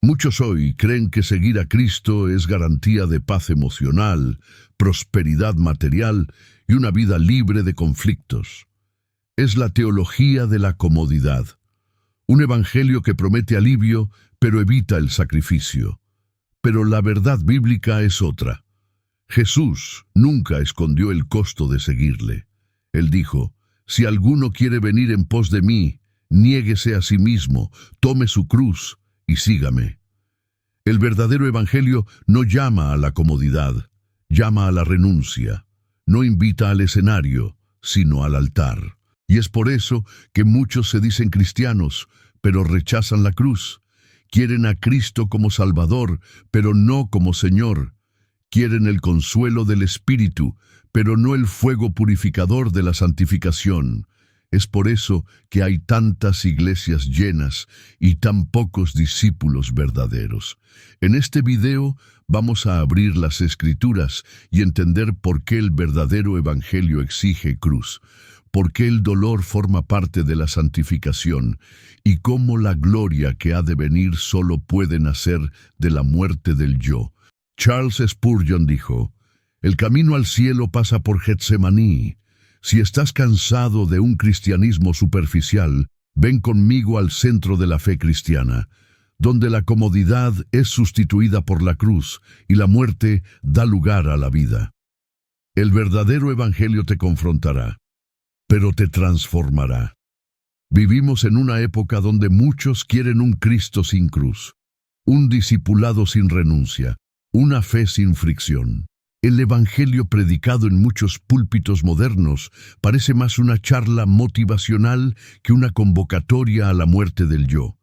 Muchos hoy creen que seguir a Cristo es garantía de paz emocional, prosperidad material y una vida libre de conflictos. Es la teología de la comodidad, un evangelio que promete alivio, pero evita el sacrificio. Pero la verdad bíblica es otra. Jesús nunca escondió el costo de seguirle. Él dijo: si alguno quiere venir en pos de mí, niéguese a sí mismo, tome su cruz y sígame. El verdadero evangelio no llama a la comodidad, llama a la renuncia. No invita al escenario, sino al altar. Y es por eso que muchos se dicen cristianos, pero rechazan la cruz. Quieren a Cristo como Salvador, pero no como Señor. Quieren el consuelo del Espíritu, pero no el fuego purificador de la santificación. Es por eso que hay tantas iglesias llenas y tan pocos discípulos verdaderos. En este video vamos a abrir las Escrituras y entender por qué el verdadero evangelio exige cruz, por qué el dolor forma parte de la santificación y cómo la gloria que ha de venir solo puede nacer de la muerte del yo. Charles Spurgeon dijo: el camino al cielo pasa por Getsemaní. Si estás cansado de un cristianismo superficial, ven conmigo al centro de la fe cristiana, donde la comodidad es sustituida por la cruz y la muerte da lugar a la vida. El verdadero evangelio te confrontará, pero te transformará. Vivimos en una época donde muchos quieren un Cristo sin cruz, un discipulado sin renuncia, una fe sin fricción. El evangelio predicado en muchos púlpitos modernos parece más una charla motivacional que una convocatoria a la muerte del yo.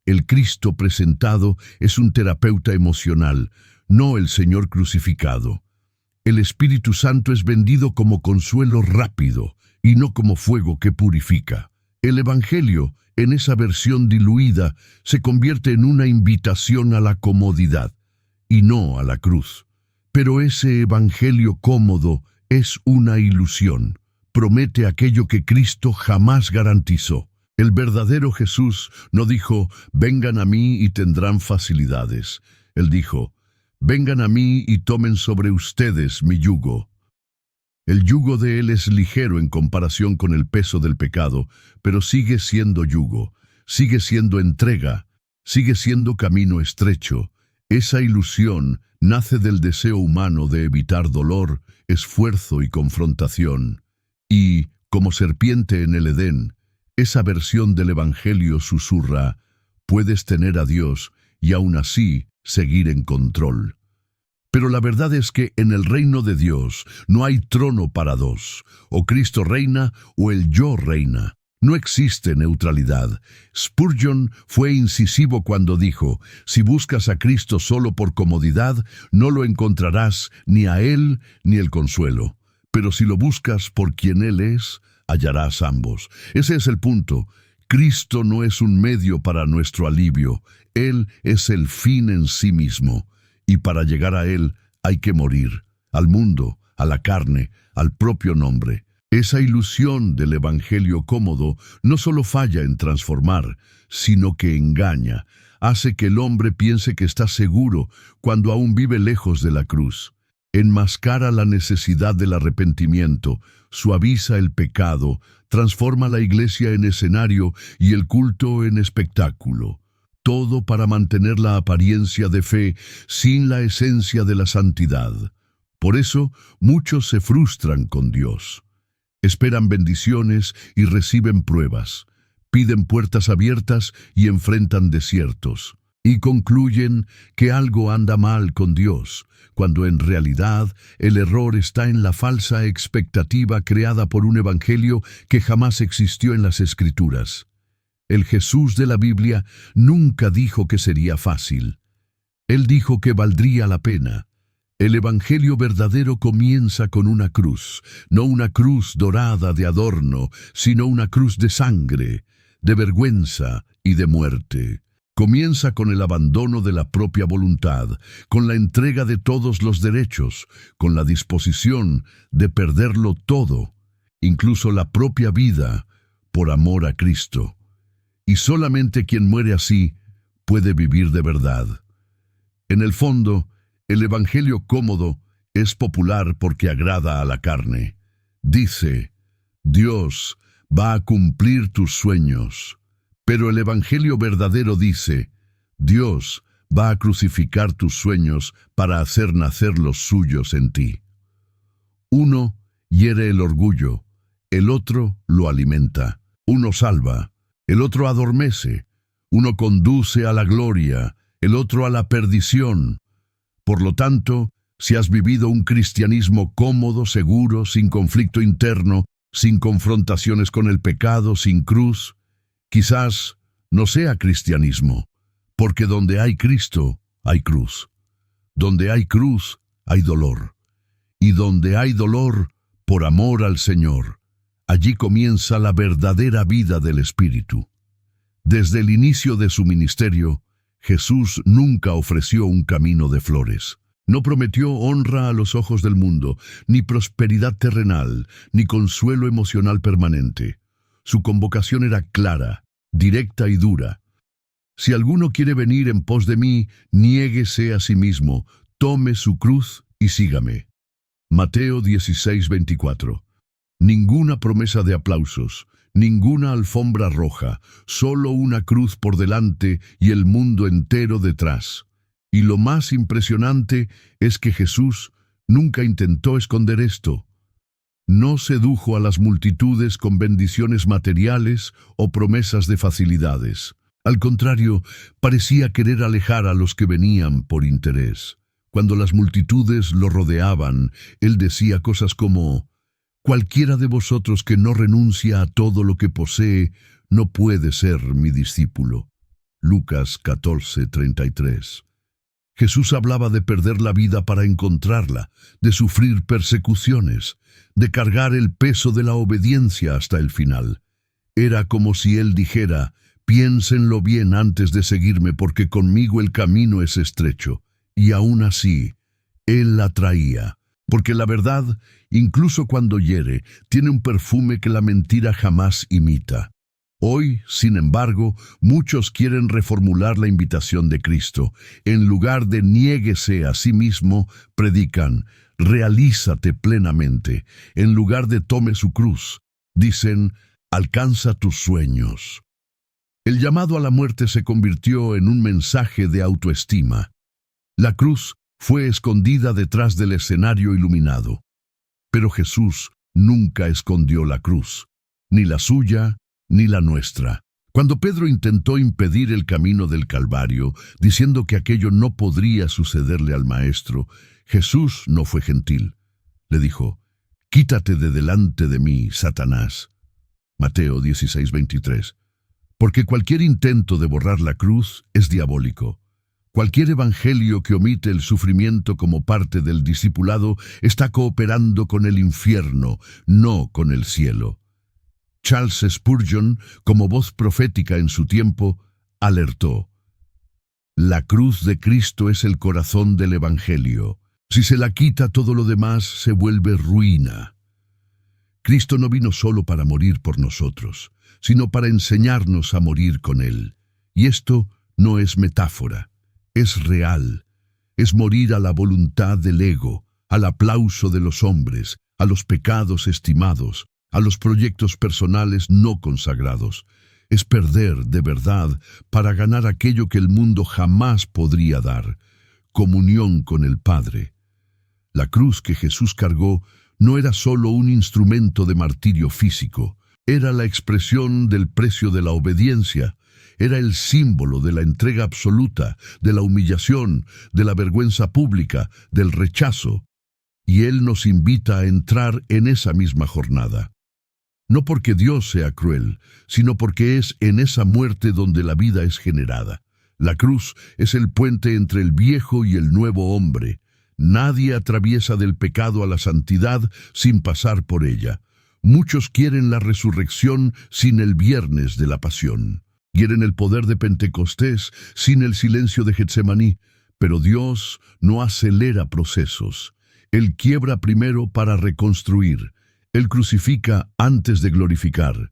El Cristo presentado es un terapeuta emocional, no el Señor crucificado. El Espíritu Santo es vendido como consuelo rápido y no como fuego que purifica. El evangelio, en esa versión diluida, se convierte en una invitación a la comodidad y no a la cruz. Pero ese evangelio cómodo es una ilusión. Promete aquello que Cristo jamás garantizó. El verdadero Jesús no dijo: vengan a mí y tendrán facilidades. Él dijo: vengan a mí y tomen sobre ustedes mi yugo. El yugo de Él es ligero en comparación con el peso del pecado, pero sigue siendo yugo, sigue siendo entrega, sigue siendo camino estrecho. Esa ilusión nace del deseo humano de evitar dolor, esfuerzo y confrontación. Y, como serpiente en el Edén, esa versión del evangelio susurra: puedes tener a Dios y aún así seguir en control. Pero la verdad es que en el reino de Dios no hay trono para dos. O Cristo reina o el yo reina. No existe neutralidad. Spurgeon fue incisivo cuando dijo: si buscas a Cristo solo por comodidad, no lo encontrarás ni a Él ni el consuelo. Pero si lo buscas por quien Él es, hallarás ambos. Ese es el punto. Cristo no es un medio para nuestro alivio. Él es el fin en sí mismo. Y para llegar a Él hay que morir, al mundo, a la carne, al propio nombre. Esa ilusión del evangelio cómodo no solo falla en transformar, sino que engaña, hace que el hombre piense que está seguro cuando aún vive lejos de la cruz. Enmascara la necesidad del arrepentimiento, suaviza el pecado, transforma la iglesia en escenario y el culto en espectáculo. Todo para mantener la apariencia de fe sin la esencia de la santidad. Por eso, muchos se frustran con Dios. Esperan bendiciones y reciben pruebas. Piden puertas abiertas y enfrentan desiertos. Y concluyen que algo anda mal con Dios, cuando en realidad el error está en la falsa expectativa creada por un evangelio que jamás existió en las Escrituras. El Jesús de la Biblia nunca dijo que sería fácil. Él dijo que valdría la pena. El evangelio verdadero comienza con una cruz, no una cruz dorada de adorno, sino una cruz de sangre, de vergüenza y de muerte. Comienza con el abandono de la propia voluntad, con la entrega de todos los derechos, con la disposición de perderlo todo, incluso la propia vida, por amor a Cristo. Y solamente quien muere así puede vivir de verdad. En el fondo, el Evangelio cómodo es popular porque agrada a la carne. Dice, Dios va a cumplir tus sueños. Pero el Evangelio verdadero dice, Dios va a crucificar tus sueños para hacer nacer los suyos en ti. Uno hiere el orgullo, el otro lo alimenta. Uno salva, el otro adormece. Uno conduce a la gloria, el otro a la perdición. Por lo tanto, si has vivido un cristianismo cómodo, seguro, sin conflicto interno, sin confrontaciones con el pecado, sin cruz, quizás no sea cristianismo, porque donde hay Cristo, hay cruz. Donde hay cruz, hay dolor. Y donde hay dolor, por amor al Señor, allí comienza la verdadera vida del Espíritu. Desde el inicio de su ministerio, Jesús nunca ofreció un camino de flores. No prometió honra a los ojos del mundo, ni prosperidad terrenal, ni consuelo emocional permanente. Su convocación era clara, directa y dura. Si alguno quiere venir en pos de mí, niéguese a sí mismo, tome su cruz y sígame. Mateo 16:24. Ninguna promesa de aplausos, ninguna alfombra roja, solo una cruz por delante y el mundo entero detrás. Y lo más impresionante es que Jesús nunca intentó esconder esto. No sedujo a las multitudes con bendiciones materiales o promesas de facilidades. Al contrario, parecía querer alejar a los que venían por interés. Cuando las multitudes lo rodeaban, él decía cosas como: «Cualquiera de vosotros que no renuncia a todo lo que posee, no puede ser mi discípulo». Lucas 14:33. Jesús hablaba de perder la vida para encontrarla, de sufrir persecuciones, de cargar el peso de la obediencia hasta el final. Era como si él dijera: «Piénsenlo bien antes de seguirme, porque conmigo el camino es estrecho». Y aún así, él la traía, porque la verdad, incluso cuando hiere, tiene un perfume que la mentira jamás imita. Hoy, sin embargo, muchos quieren reformular la invitación de Cristo. En lugar de niéguese a sí mismo, predican: realízate plenamente. En lugar de tome su cruz, dicen: alcanza tus sueños. El llamado a la muerte se convirtió en un mensaje de autoestima. La cruz fue escondida detrás del escenario iluminado. Pero Jesús nunca escondió la cruz, ni la suya, ni la nuestra. Cuando Pedro intentó impedir el camino del Calvario, diciendo que aquello no podría sucederle al Maestro, Jesús no fue gentil. Le dijo: «Quítate de delante de mí, Satanás». Mateo 16:23. Porque cualquier intento de borrar la cruz es diabólico. Cualquier evangelio que omite el sufrimiento como parte del discipulado está cooperando con el infierno, no con el cielo. Charles Spurgeon, como voz profética en su tiempo, alertó: «La cruz de Cristo es el corazón del evangelio. Si se la quita, todo lo demás se vuelve ruina». Cristo no vino solo para morir por nosotros, sino para enseñarnos a morir con Él. Y esto no es metáfora. Es real, es morir a la voluntad del ego, al aplauso de los hombres, a los pecados estimados, a los proyectos personales no consagrados. Es perder de verdad para ganar aquello que el mundo jamás podría dar: comunión con el Padre. La cruz que Jesús cargó no era solo un instrumento de martirio físico, era la expresión del precio de la obediencia. Era el símbolo de la entrega absoluta, de la humillación, de la vergüenza pública, del rechazo. Y Él nos invita a entrar en esa misma jornada. No porque Dios sea cruel, sino porque es en esa muerte donde la vida es generada. La cruz es el puente entre el viejo y el nuevo hombre. Nadie atraviesa del pecado a la santidad sin pasar por ella. Muchos quieren la resurrección sin el viernes de la pasión. Quieren el poder de Pentecostés sin el silencio de Getsemaní, pero Dios no acelera procesos. Él quiebra primero para reconstruir. Él crucifica antes de glorificar.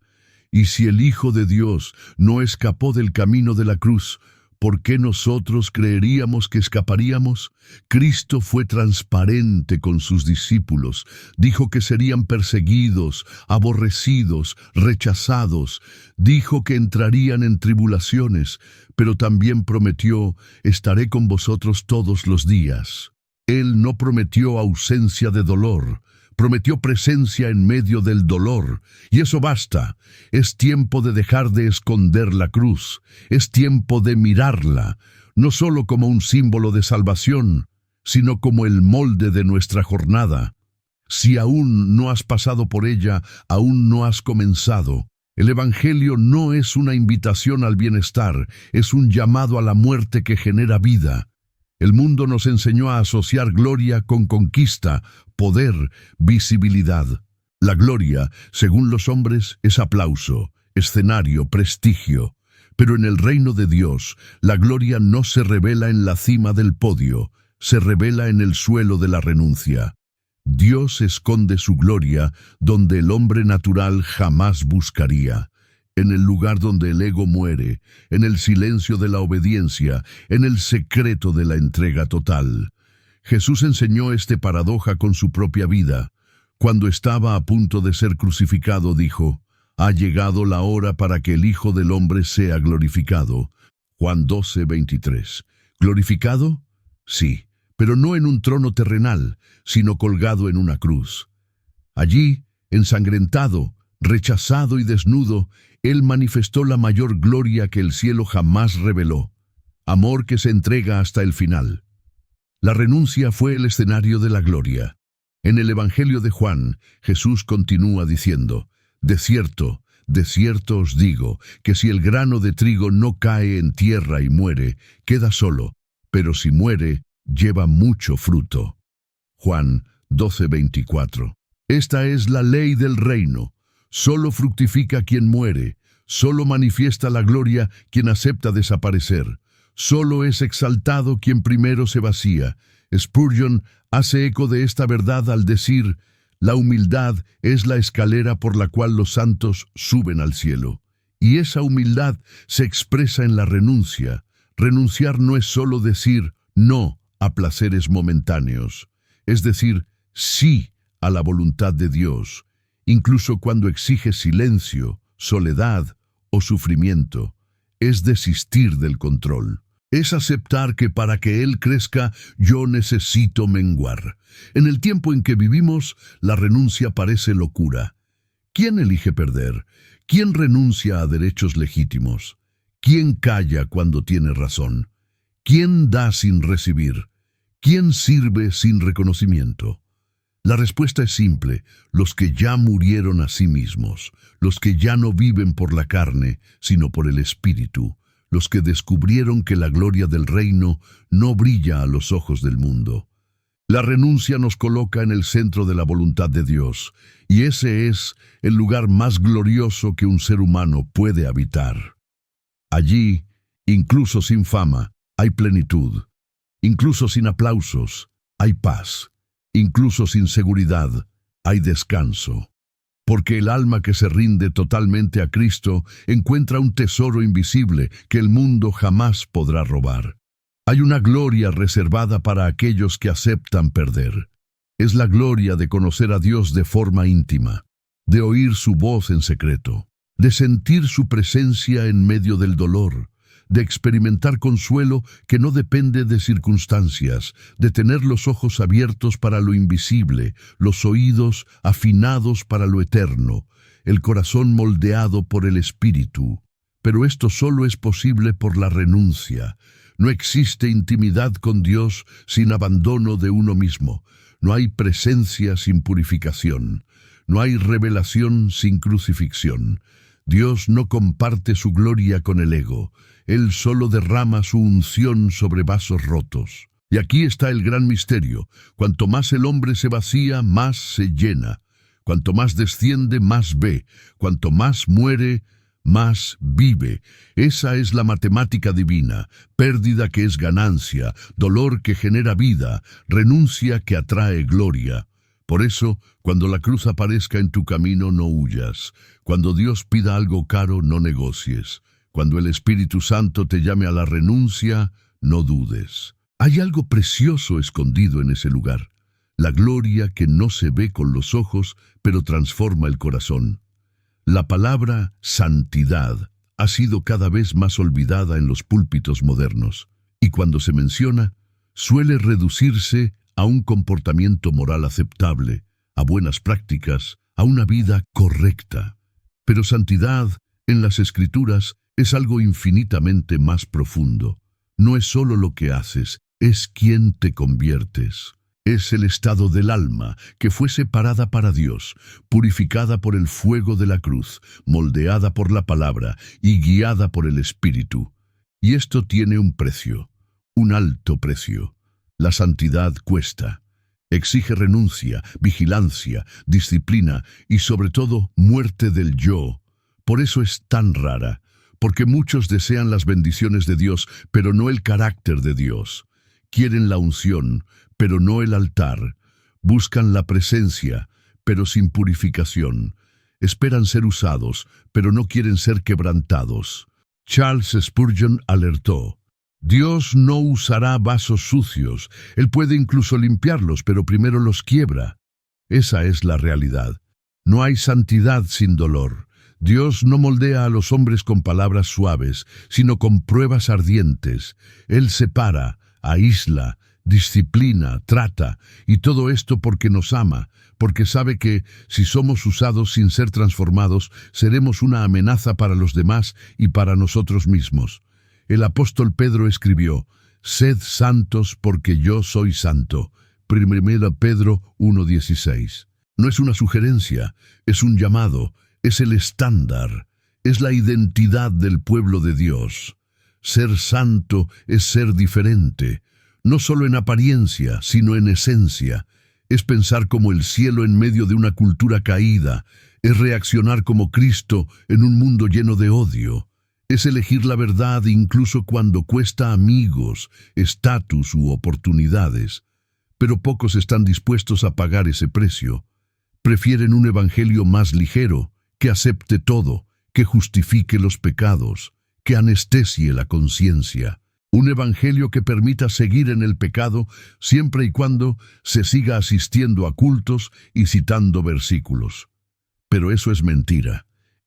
Y si el Hijo de Dios no escapó del camino de la cruz, ¿Por qué nosotros creeríamos que escaparíamos? Cristo fue transparente con sus discípulos. Dijo que serían perseguidos, aborrecidos, rechazados. Dijo que entrarían en tribulaciones, pero también prometió: estaré con vosotros todos los días. Él no prometió ausencia de dolor. Prometió presencia en medio del dolor, y eso basta. Es tiempo de dejar de esconder la cruz, es tiempo de mirarla, no solo como un símbolo de salvación, sino como el molde de nuestra jornada. Si aún no has pasado por ella, aún no has comenzado. El Evangelio no es una invitación al bienestar, es un llamado a la muerte que genera vida. El mundo nos enseñó a asociar gloria con conquista, poder, visibilidad. La gloria, según los hombres, es aplauso, escenario, prestigio. Pero en el reino de Dios, la gloria no se revela en la cima del podio, se revela en el suelo de la renuncia. Dios esconde su gloria donde el hombre natural jamás buscaría. En el lugar donde el ego muere, en el silencio de la obediencia, en el secreto de la entrega total. Jesús enseñó esta paradoja con su propia vida. Cuando estaba a punto de ser crucificado, dijo: «Ha llegado la hora para que el Hijo del Hombre sea glorificado». Juan 12:23. ¿Glorificado? Sí, pero no en un trono terrenal, sino colgado en una cruz. Allí, ensangrentado, rechazado y desnudo, Él manifestó la mayor gloria que el cielo jamás reveló, amor que se entrega hasta el final. La renuncia fue el escenario de la gloria. En el Evangelio de Juan, Jesús continúa diciendo: de cierto os digo, que si el grano de trigo no cae en tierra y muere, queda solo, pero si muere, lleva mucho fruto. Juan 12:24. Esta es la ley del reino. Solo fructifica quien muere, solo manifiesta la gloria quien acepta desaparecer, solo es exaltado quien primero se vacía. Spurgeon hace eco de esta verdad al decir: la humildad es la escalera por la cual los santos suben al cielo. Y esa humildad se expresa en la renuncia. Renunciar no es solo decir no a placeres momentáneos, es decir sí a la voluntad de Dios, incluso cuando exige silencio, soledad o sufrimiento. Es desistir del control. Es aceptar que para que Él crezca, yo necesito menguar. En el tiempo en que vivimos, la renuncia parece locura. ¿Quién elige perder? ¿Quién renuncia a derechos legítimos? ¿Quién calla cuando tiene razón? ¿Quién da sin recibir? ¿Quién sirve sin reconocimiento? La respuesta es simple: los que ya murieron a sí mismos, los que ya no viven por la carne, sino por el Espíritu, los que descubrieron que la gloria del reino no brilla a los ojos del mundo. La renuncia nos coloca en el centro de la voluntad de Dios, y ese es el lugar más glorioso que un ser humano puede habitar. Allí, incluso sin fama, hay plenitud. Incluso sin aplausos, hay paz. Incluso sin seguridad, hay descanso. Porque el alma que se rinde totalmente a Cristo encuentra un tesoro invisible que el mundo jamás podrá robar. Hay una gloria reservada para aquellos que aceptan perder. Es la gloria de conocer a Dios de forma íntima, de oír su voz en secreto, de sentir su presencia en medio del dolor, de experimentar consuelo que no depende de circunstancias, de tener los ojos abiertos para lo invisible, los oídos afinados para lo eterno, el corazón moldeado por el Espíritu. Pero esto solo es posible por la renuncia. No existe intimidad con Dios sin abandono de uno mismo. No hay presencia sin purificación. No hay revelación sin crucifixión. Dios no comparte su gloria con el ego. Él solo derrama su unción sobre vasos rotos. Y aquí está el gran misterio. Cuanto más el hombre se vacía, más se llena. Cuanto más desciende, más ve. Cuanto más muere, más vive. Esa es la matemática divina. Pérdida que es ganancia, dolor que genera vida, renuncia que atrae gloria. Por eso, cuando la cruz aparezca en tu camino, no huyas. Cuando Dios pida algo caro, no negocies. Cuando el Espíritu Santo te llame a la renuncia, no dudes. Hay algo precioso escondido en ese lugar, la gloria que no se ve con los ojos, pero transforma el corazón. La palabra santidad ha sido cada vez más olvidada en los púlpitos modernos, y cuando se menciona, suele reducirse a un comportamiento moral aceptable, a buenas prácticas, a una vida correcta. Pero santidad, en las Escrituras, es algo infinitamente más profundo. No es solo lo que haces, es quién te conviertes. Es el estado del alma que fue separada para Dios, purificada por el fuego de la cruz, moldeada por la palabra y guiada por el Espíritu. Y esto tiene un precio, un alto precio. La santidad cuesta. Exige renuncia, vigilancia, disciplina y sobre todo muerte del yo. Por eso es tan rara, porque muchos desean las bendiciones de Dios, pero no el carácter de Dios. Quieren la unción, pero no el altar. Buscan la presencia, pero sin purificación. Esperan ser usados, pero no quieren ser quebrantados. Charles Spurgeon alertó: Dios no usará vasos sucios. Él puede incluso limpiarlos, pero primero los quiebra. Esa es la realidad. No hay santidad sin dolor. Dios no moldea a los hombres con palabras suaves, sino con pruebas ardientes. Él separa, aísla, disciplina, trata, y todo esto porque nos ama, porque sabe que, si somos usados sin ser transformados, seremos una amenaza para los demás y para nosotros mismos. El apóstol Pedro escribió: «Sed santos porque yo soy santo». 1 Pedro 1:16. No es una sugerencia, es un llamado, es el estándar, es la identidad del pueblo de Dios. Ser santo es ser diferente, no solo en apariencia, sino en esencia. Es pensar como el cielo en medio de una cultura caída, es reaccionar como Cristo en un mundo lleno de odio. Es elegir la verdad incluso cuando cuesta amigos, estatus u oportunidades. Pero pocos están dispuestos a pagar ese precio. Prefieren un evangelio más ligero, que acepte todo, que justifique los pecados, que anestesie la conciencia. Un evangelio que permita seguir en el pecado siempre y cuando se siga asistiendo a cultos y citando versículos. Pero eso es mentira,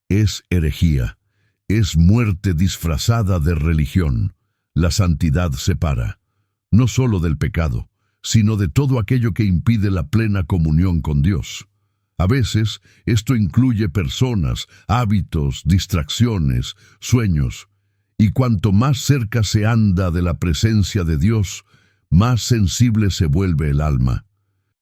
es herejía, es muerte disfrazada de religión. La santidad separa, no solo del pecado, sino de todo aquello que impide la plena comunión con Dios. A veces, esto incluye personas, hábitos, distracciones, sueños. Y cuanto más cerca se anda de la presencia de Dios, más sensible se vuelve el alma.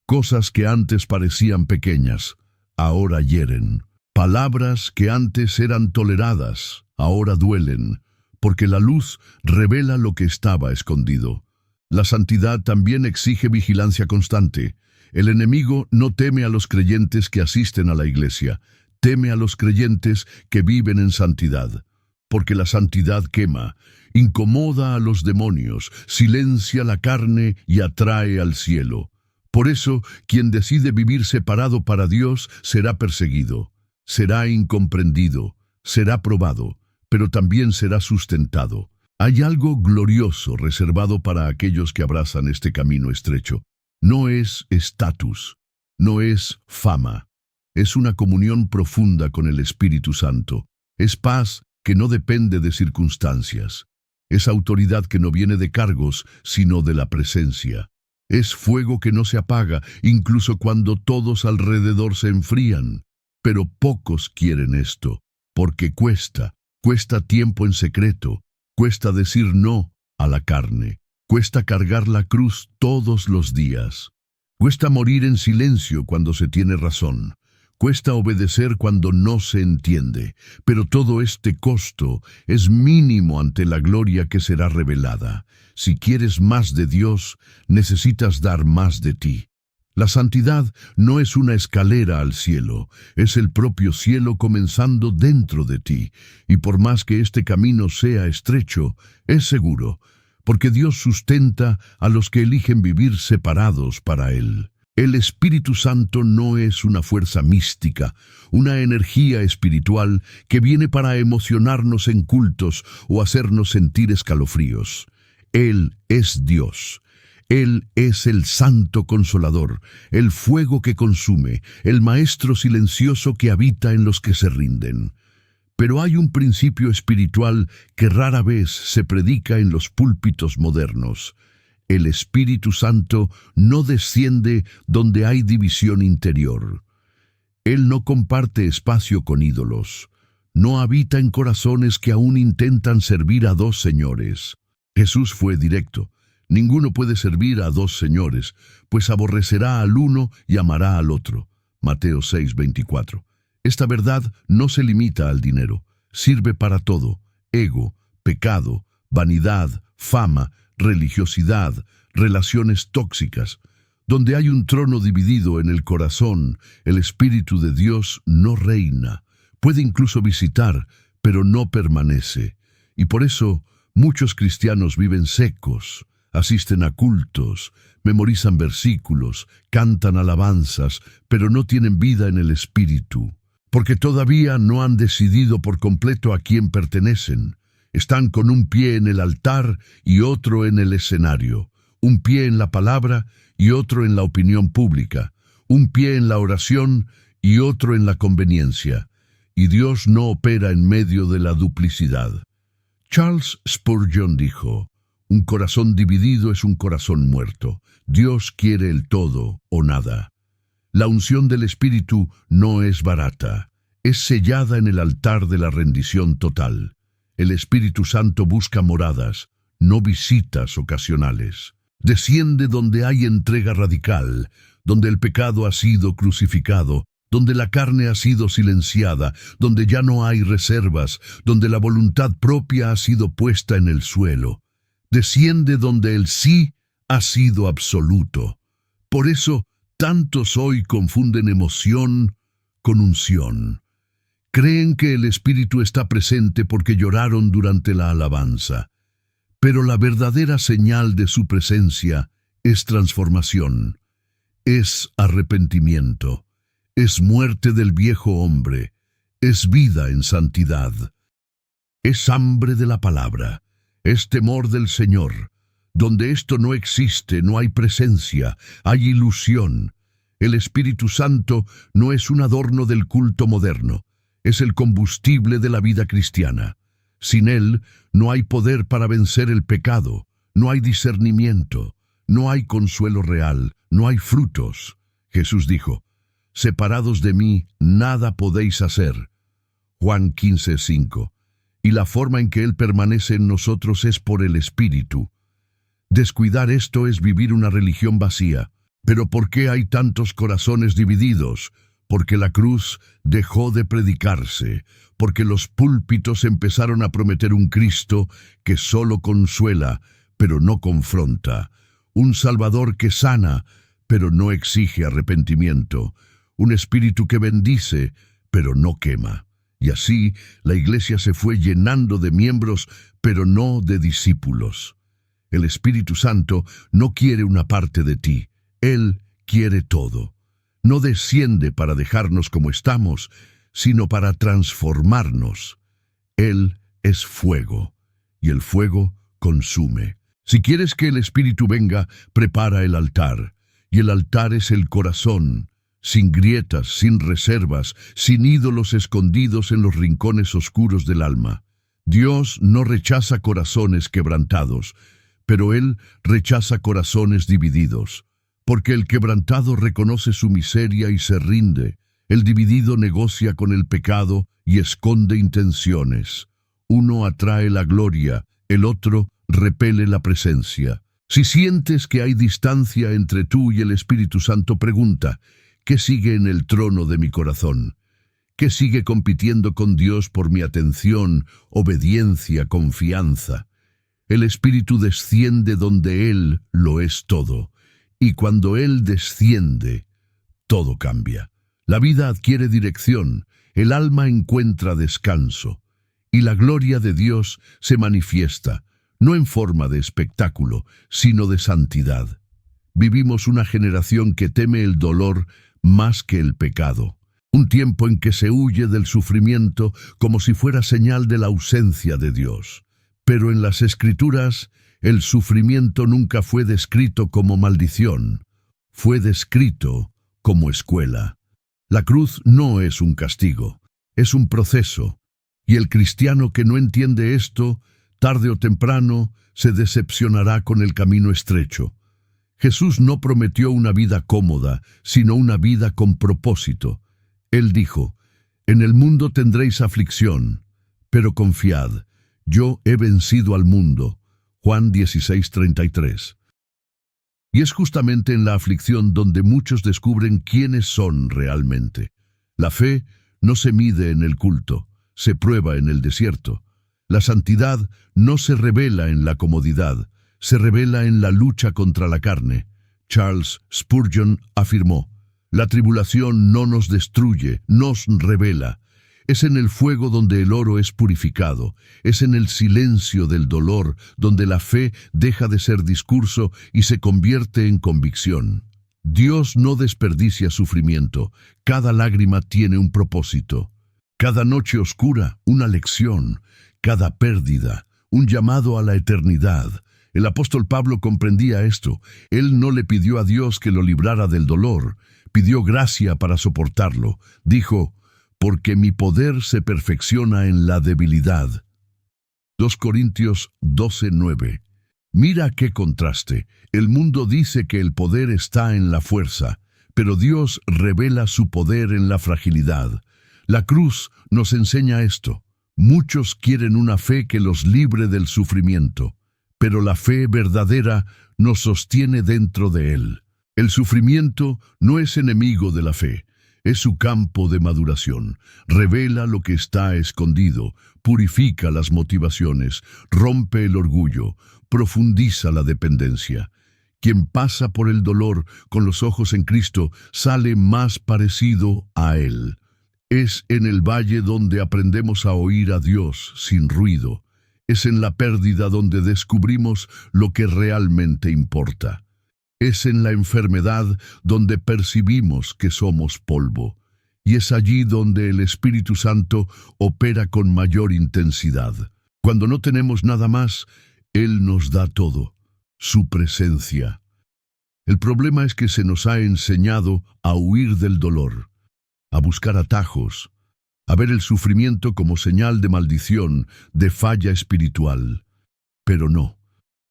Cosas que antes parecían pequeñas, ahora hieren. Palabras que antes eran toleradas, ahora duelen, porque la luz revela lo que estaba escondido. La santidad también exige vigilancia constante. El enemigo no teme a los creyentes que asisten a la iglesia, teme a los creyentes que viven en santidad. Porque la santidad quema, incomoda a los demonios, silencia la carne y atrae al cielo. Por eso, quien decide vivir separado para Dios será perseguido, será incomprendido, será probado, pero también será sustentado. Hay algo glorioso reservado para aquellos que abrazan este camino estrecho. No es estatus, no es fama, es una comunión profunda con el Espíritu Santo, es paz que no depende de circunstancias, es autoridad que no viene de cargos, sino de la presencia, es fuego que no se apaga, incluso cuando todos alrededor se enfrían, pero pocos quieren esto, porque cuesta tiempo en secreto, cuesta decir no a la carne. Cuesta cargar la cruz todos los días. Cuesta morir en silencio cuando se tiene razón. Cuesta obedecer cuando no se entiende. Pero todo este costo es mínimo ante la gloria que será revelada. Si quieres más de Dios, necesitas dar más de ti. La santidad no es una escalera al cielo, es el propio cielo comenzando dentro de ti. Y por más que este camino sea estrecho, es seguro, porque Dios sustenta a los que eligen vivir separados para Él. El Espíritu Santo no es una fuerza mística, una energía espiritual que viene para emocionarnos en cultos o hacernos sentir escalofríos. Él es Dios. Él es el Santo Consolador, el fuego que consume, el Maestro silencioso que habita en los que se rinden. Pero hay un principio espiritual que rara vez se predica en los púlpitos modernos. El Espíritu Santo no desciende donde hay división interior. Él no comparte espacio con ídolos. No habita en corazones que aún intentan servir a dos señores. Jesús fue directo. Ninguno puede servir a dos señores, pues aborrecerá al uno y amará al otro. Mateo 6:24. Esta verdad no se limita al dinero. Sirve para todo: ego, pecado, vanidad, fama, religiosidad, relaciones tóxicas. Donde hay un trono dividido en el corazón, el Espíritu de Dios no reina. Puede incluso visitar, pero no permanece. Y por eso muchos cristianos viven secos, asisten a cultos, memorizan versículos, cantan alabanzas, pero no tienen vida en el Espíritu, porque todavía no han decidido por completo a quién pertenecen. Están con un pie en el altar y otro en el escenario, un pie en la palabra y otro en la opinión pública, un pie en la oración y otro en la conveniencia. Y Dios no opera en medio de la duplicidad. Charles Spurgeon dijo: un corazón dividido es un corazón muerto. Dios quiere el todo o nada. La unción del Espíritu no es barata. Es sellada en el altar de la rendición total. El Espíritu Santo busca moradas, no visitas ocasionales. Desciende donde hay entrega radical, donde el pecado ha sido crucificado, donde la carne ha sido silenciada, donde ya no hay reservas, donde la voluntad propia ha sido puesta en el suelo. Desciende donde el sí ha sido absoluto. Por eso, tantos hoy confunden emoción con unción. Creen que el Espíritu está presente porque lloraron durante la alabanza. Pero la verdadera señal de su presencia es transformación, es arrepentimiento, es muerte del viejo hombre, es vida en santidad, es hambre de la palabra, es temor del Señor. Donde esto no existe, no hay presencia, hay ilusión. El Espíritu Santo no es un adorno del culto moderno, es el combustible de la vida cristiana. Sin Él no hay poder para vencer el pecado, no hay discernimiento, no hay consuelo real, no hay frutos. Jesús dijo: separados de mí, nada podéis hacer. Juan 15:5. Y la forma en que Él permanece en nosotros es por el Espíritu. Descuidar esto es vivir una religión vacía. Pero ¿por qué hay tantos corazones divididos? Porque la cruz dejó de predicarse, porque los púlpitos empezaron a prometer un Cristo que solo consuela, pero no confronta, un Salvador que sana, pero no exige arrepentimiento, un Espíritu que bendice, pero no quema. Y así la iglesia se fue llenando de miembros, pero no de discípulos. El Espíritu Santo no quiere una parte de ti, Él quiere todo. No desciende para dejarnos como estamos, sino para transformarnos. Él es fuego, y el fuego consume. Si quieres que el Espíritu venga, prepara el altar, y el altar es el corazón, sin grietas, sin reservas, sin ídolos escondidos en los rincones oscuros del alma. Dios no rechaza corazones quebrantados, pero Él rechaza corazones divididos. Porque el quebrantado reconoce su miseria y se rinde. El dividido negocia con el pecado y esconde intenciones. Uno atrae la gloria, el otro repele la presencia. Si sientes que hay distancia entre tú y el Espíritu Santo, pregunta: ¿qué sigue en el trono de mi corazón? ¿Qué sigue compitiendo con Dios por mi atención, obediencia, confianza? El Espíritu desciende donde Él lo es todo. Y cuando Él desciende, todo cambia. La vida adquiere dirección, el alma encuentra descanso, y la gloria de Dios se manifiesta, no en forma de espectáculo, sino de santidad. Vivimos una generación que teme el dolor más que el pecado. Un tiempo en que se huye del sufrimiento como si fuera señal de la ausencia de Dios. Pero en las Escrituras, el sufrimiento nunca fue descrito como maldición. Fue descrito como escuela. La cruz no es un castigo, es un proceso. Y el cristiano que no entiende esto, tarde o temprano, se decepcionará con el camino estrecho. Jesús no prometió una vida cómoda, sino una vida con propósito. Él dijo, «En el mundo tendréis aflicción, pero confiad, yo he vencido al mundo». Juan 16:33. Y es justamente en la aflicción donde muchos descubren quiénes son realmente. La fe no se mide en el culto, se prueba en el desierto. La santidad no se revela en la comodidad, se revela en la lucha contra la carne. Charles Spurgeon afirmó, «La tribulación no nos destruye, nos revela. Es en el fuego donde el oro es purificado, es en el silencio del dolor donde la fe deja de ser discurso y se convierte en convicción». Dios no desperdicia sufrimiento, cada lágrima tiene un propósito. Cada noche oscura, una lección, cada pérdida, un llamado a la eternidad. El apóstol Pablo comprendía esto. Él no le pidió a Dios que lo librara del dolor, pidió gracia para soportarlo. Dijo, «Porque mi poder se perfecciona en la debilidad». 2 Corintios 12:9. Mira qué contraste. El mundo dice que el poder está en la fuerza, pero Dios revela su poder en la fragilidad. La cruz nos enseña esto. Muchos quieren una fe que los libre del sufrimiento, pero la fe verdadera nos sostiene dentro de él. El sufrimiento no es enemigo de la fe, es su campo de maduración. Revela lo que está escondido, purifica las motivaciones, rompe el orgullo, profundiza la dependencia. Quien pasa por el dolor con los ojos en Cristo sale más parecido a Él. Es en el valle donde aprendemos a oír a Dios sin ruido. Es en la pérdida donde descubrimos lo que realmente importa. Es en la enfermedad donde percibimos que somos polvo. Y es allí donde el Espíritu Santo opera con mayor intensidad. Cuando no tenemos nada más, Él nos da todo, su presencia. El problema es que se nos ha enseñado a huir del dolor, a buscar atajos, a ver el sufrimiento como señal de maldición, de falla espiritual. Pero no.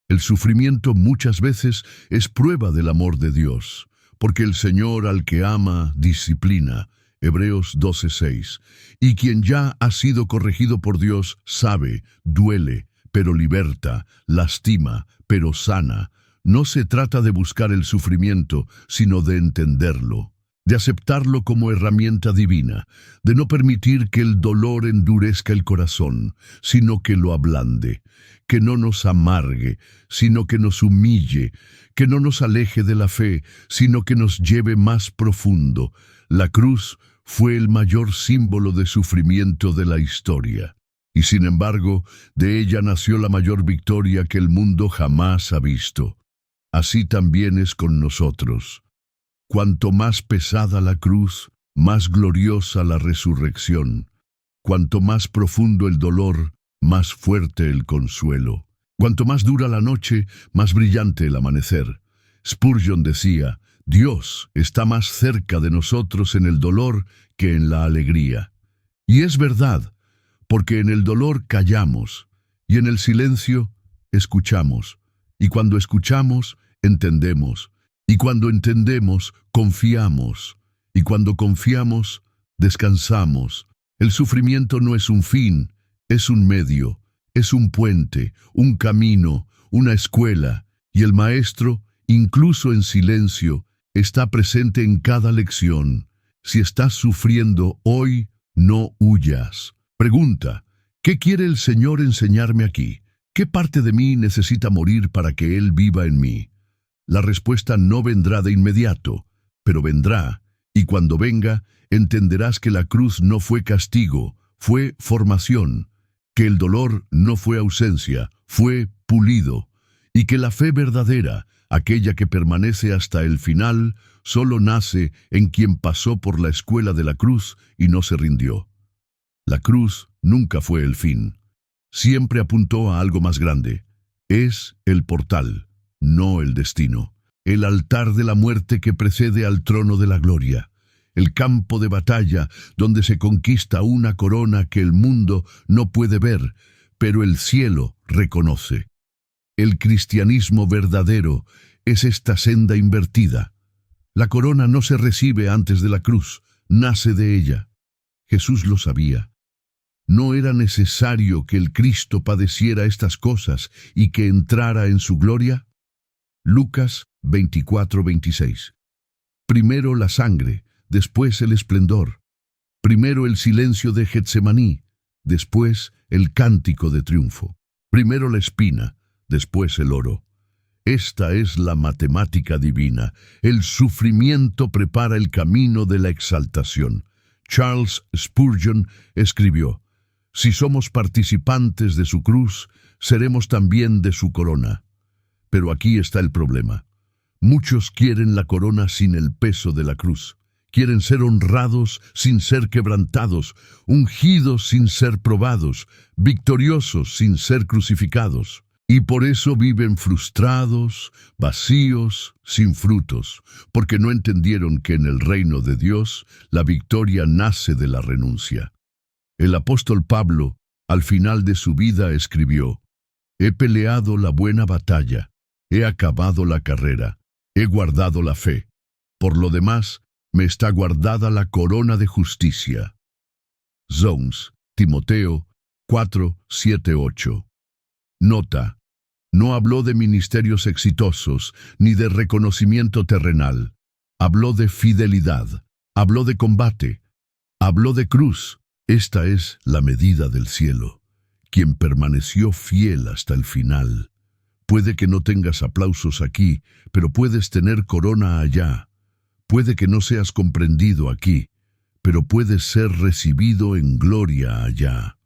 El sufrimiento muchas veces es prueba del amor de Dios, porque el Señor al que ama disciplina. Hebreos 12:6. Y quien ya ha sido corregido por Dios sabe, duele, pero liberta, lastima, pero sana. No se trata de buscar el sufrimiento, sino de entenderlo, de aceptarlo como herramienta divina, de no permitir que el dolor endurezca el corazón, sino que lo ablande, que no nos amargue, sino que nos humille, que no nos aleje de la fe, sino que nos lleve más profundo. La cruz fue el mayor símbolo de sufrimiento de la historia, y sin embargo, de ella nació la mayor victoria que el mundo jamás ha visto. Así también es con nosotros. Cuanto más pesada la cruz, más gloriosa la resurrección. Cuanto más profundo el dolor, más fuerte el consuelo. Cuanto más dura la noche, más brillante el amanecer. Spurgeon decía, Dios está más cerca de nosotros en el dolor que en la alegría. Y es verdad, porque en el dolor callamos, y en el silencio escuchamos. Y cuando escuchamos, entendemos. Y cuando entendemos, confiamos. Y cuando confiamos, descansamos. El sufrimiento no es un fin, es un medio, es un puente, un camino, una escuela. Y el Maestro, incluso en silencio, está presente en cada lección. Si estás sufriendo hoy, no huyas. Pregunta, ¿qué quiere el Señor enseñarme aquí? ¿Qué parte de mí necesita morir para que Él viva en mí? La respuesta no vendrá de inmediato, pero vendrá, y cuando venga, entenderás que la cruz no fue castigo, fue formación, que el dolor no fue ausencia, fue pulido, y que la fe verdadera, aquella que permanece hasta el final, solo nace en quien pasó por la escuela de la cruz y no se rindió. La cruz nunca fue el fin. Siempre apuntó a algo más grande. Es el portal, no el destino. El altar de la muerte que precede al trono de la gloria. El campo de batalla donde se conquista una corona que el mundo no puede ver, pero el cielo reconoce. El cristianismo verdadero es esta senda invertida. La corona no se recibe antes de la cruz, nace de ella. Jesús lo sabía. No era necesario que el Cristo padeciera estas cosas y que entrara en su gloria. Lucas 24:26. Primero la sangre, después el esplendor. Primero el silencio de Getsemaní, después el cántico de triunfo. Primero la espina, después el oro. Esta es la matemática divina. El sufrimiento prepara el camino de la exaltación. Charles Spurgeon escribió: si somos participantes de su cruz, seremos también de su corona. Pero aquí está el problema. Muchos quieren la corona sin el peso de la cruz. Quieren ser honrados sin ser quebrantados, ungidos sin ser probados, victoriosos sin ser crucificados. Y por eso viven frustrados, vacíos, sin frutos, porque no entendieron que en el reino de Dios la victoria nace de la renuncia. El apóstol Pablo, al final de su vida, escribió: he peleado la buena batalla, he acabado la carrera, he guardado la fe. Por lo demás, me está guardada la corona de justicia. Jones, Timoteo 4:7-8. Nota: no habló de ministerios exitosos ni de reconocimiento terrenal. Habló de fidelidad, habló de combate, habló de cruz. Esta es la medida del cielo. Quien permaneció fiel hasta el final. Puede que no tengas aplausos aquí, pero puedes tener corona allá. Puede que no seas comprendido aquí, pero puedes ser recibido en gloria allá.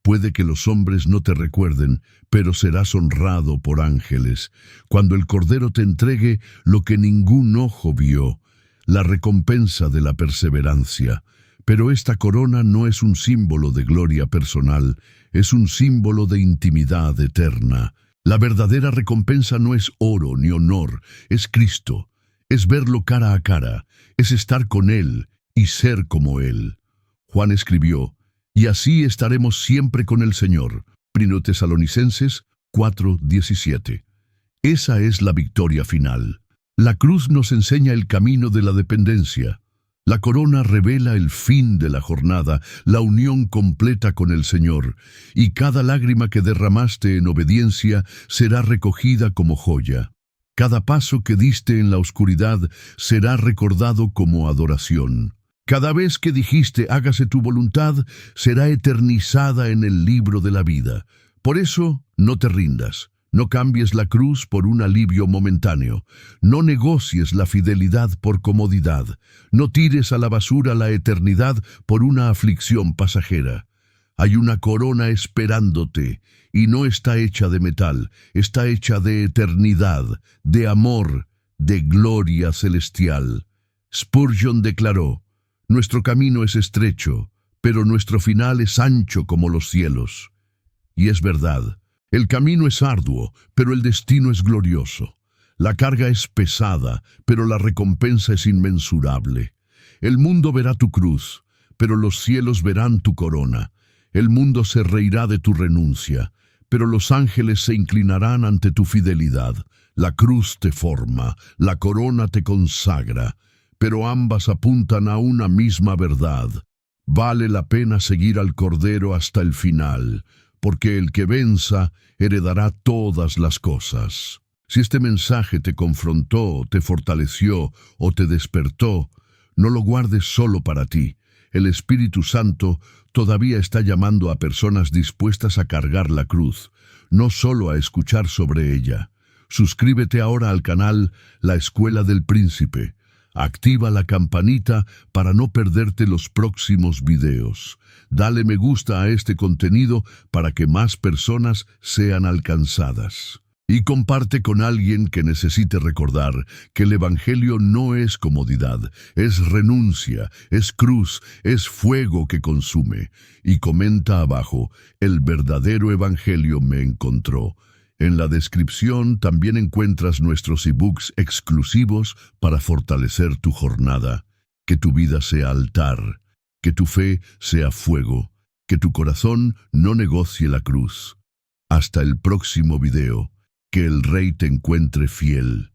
Puede que los hombres no te recuerden, pero serás honrado por ángeles, cuando el Cordero te entregue lo que ningún ojo vio, la recompensa de la perseverancia. Pero esta corona no es un símbolo de gloria personal, es un símbolo de intimidad eterna. La verdadera recompensa no es oro ni honor, es Cristo. Es verlo cara a cara, es estar con Él y ser como Él. Juan escribió: y así estaremos siempre con el Señor. 1 Tesalonicenses 4:17. Esa es la victoria final. La cruz nos enseña el camino de la dependencia. La corona revela el fin de la jornada, la unión completa con el Señor, y cada lágrima que derramaste en obediencia será recogida como joya. Cada paso que diste en la oscuridad será recordado como adoración. Cada vez que dijiste hágase tu voluntad, será eternizada en el libro de la vida. Por eso, no te rindas. No cambies la cruz por un alivio momentáneo. No negocies la fidelidad por comodidad. No tires a la basura la eternidad por una aflicción pasajera. Hay una corona esperándote, y no está hecha de metal, está hecha de eternidad, de amor, de gloria celestial. Spurgeon declaró: nuestro camino es estrecho, pero nuestro final es ancho como los cielos. Y es verdad. El camino es arduo, pero el destino es glorioso. La carga es pesada, pero la recompensa es inmensurable. El mundo verá tu cruz, pero los cielos verán tu corona. El mundo se reirá de tu renuncia, pero los ángeles se inclinarán ante tu fidelidad. La cruz te forma, la corona te consagra, pero ambas apuntan a una misma verdad. Vale la pena seguir al Cordero hasta el final, porque el que venza heredará todas las cosas. Si este mensaje te confrontó, te fortaleció o te despertó, no lo guardes solo para ti. El Espíritu Santo todavía está llamando a personas dispuestas a cargar la cruz, no solo a escuchar sobre ella. Suscríbete ahora al canal La Escuela del Príncipe. Activa la campanita para no perderte los próximos videos. Dale me gusta a este contenido para que más personas sean alcanzadas. Y comparte con alguien que necesite recordar que el Evangelio no es comodidad, es renuncia, es cruz, es fuego que consume. Y comenta abajo, el verdadero Evangelio me encontró. En la descripción también encuentras nuestros ebooks exclusivos para fortalecer tu jornada. Que tu vida sea altar, que tu fe sea fuego, que tu corazón no negocie la cruz. Hasta el próximo video. Que el Rey te encuentre fiel.